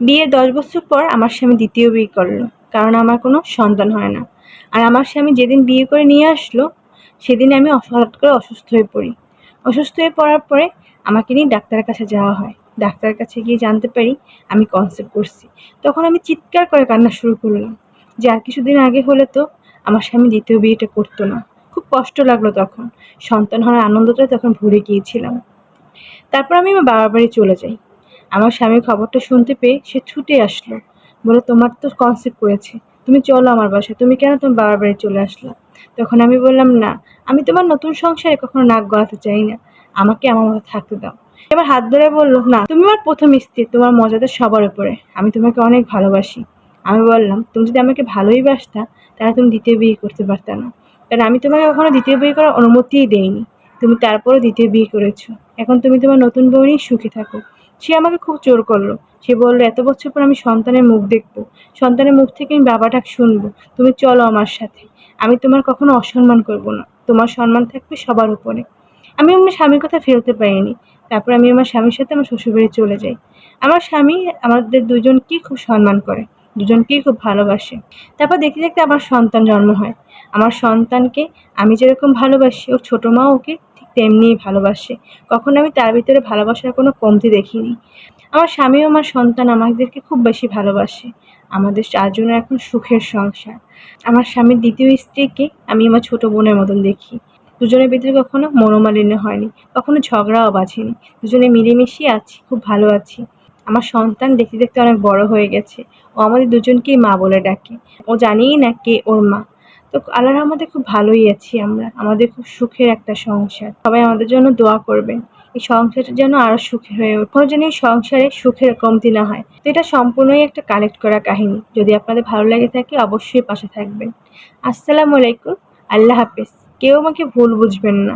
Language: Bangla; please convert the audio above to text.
বিয়ের 10 বছর পর আমার স্বামী দ্বিতীয় বিয়ে করলো, কারণ আমার কোনো সন্তান হয় না। আর আমার স্বামী যেদিন বিয়ে করে নিয়ে আসলো, সেদিন আমি হঠাৎ করে অসুস্থ হয়ে পড়ি। অসুস্থ হয়ে পড়ার পরে আমাকে নিয়ে ডাক্তারের কাছে যাওয়া হয়। ডাক্তারের কাছে গিয়ে জানতে পারি আমি কনসিভ করছি। তখন আমি চিৎকার করে কান্না শুরু করলাম যে আর কিছুদিন আগে হলে তো আমার স্বামী দ্বিতীয় বিয়েটা করতো না। খুব কষ্ট লাগলো তখন। সন্তান হওয়ার আনন্দটা তখন ভুলে গিয়েছিলাম। তারপর আমি আমার বাবার বাড়ি চলে যাই। আমার স্বামী খবরটা শুনতে পেয়ে সে ছুটে আসলো। বলল, তোমার তো কনসিভ করেছে। তুমি চলো আমার বাসায়। তুমি কেন তোমার বাবার বাড়ি চলে আসলা? তখন আমি বললাম, না, আমি তোমার নতুন সংসারে কখনো নাক গলাতে চাই না। আমাকে আমার মতো থাকতে দাও। এবার হাত ধরে বলল, না, তুমি আমার প্রথম স্ত্রী, তোমার মর্যাদা সবার উপরে। আমি তোমাকে অনেক ভালোবাসি। আমি বললাম, তুমি যদি আমাকে ভালোই বাসতা, তাহলে তুমি দ্বিতীয় বিয়ে করতে পারতা না। কারণ আমি তোমাকে কখনো দ্বিতীয় বিয়ে করার অনুমতিই দেইনি। তুমি তারপরও দ্বিতীয় বিয়ে করেছো। এখন তুমি তোমার নতুন বউ নিয়ে সুখে থাকো। সে আমাকে খুব জোর করলো। সে বলল, এত বছর পর আমি সন্তানের মুখ দেখবো, সন্তানের মুখ থেকে আমি বাবা ডাক শুনবো। তুমি চলো আমার সাথে। আমি তোমার কখনো অসম্মান করব না। তোমার সম্মান থাকবে সবার উপরে। আমি আমার স্বামীর কথা ফেলতে পারিনি। তারপর আমি আমার স্বামীর সাথে আমার শ্বশুরবাড়ি চলে যাই। আমার স্বামী আমাদের দুজনকেই খুব সম্মান করে, দুজনকেই খুব ভালোবাসে। তারপর দেখতে দেখতে আমার সন্তান জন্ম হয়। আমার সন্তানকে আমি যেরকম ভালোবাসি, ওর ছোট মাও ওকে ঠিক তেমনিই ভালোবাসে। কখনো আমি তার ভিতরে ভালোবাসার কোনো কমতি দেখিনি। আমার স্বামী ও আমার সন্তান আমাদেরকে খুব বেশি ভালোবাসে। আমাদের 4 জনের এখন সুখের সংসার। আমার স্বামীর দ্বিতীয় স্ত্রীকে আমি আমার ছোট বোনের মতন দেখি। দুজনের ভিতরে কখনো মনোমালিন্য হয়নি, কখনো ঝগড়াও বাঁধেনি। দুজনে মিলেমিশে আছি, খুব ভালো আছি। আমার সন্তান দেখতে দেখতে অনেক বড় হয়ে গেছে। ও আমাদের দুজনকেই মা বলে ডাকে। ও জানেই না কে ওর মা। তো আল্লাহর রহমতে খুব ভালোই আছি আমরা। আমাদের খুব সুখের একটা সংসার। সবাই আমাদের জন্য দোয়া করবেন। এই সংসারটা যেন আরো সুখী হয়ে ওঠে। কখনো যেন এই সংসারে সুখের কমতি না হয়। তো এটা সম্পূর্ণই একটা কালেক্ট করা কাহিনী। যদি আপনাদের ভালো লেগে থাকে অবশ্যই পাশে থাকবেন। আসসালামু আলাইকুম। আল্লাহ হাফেজ। কেউ আমাকে ভুল বুঝবেন না।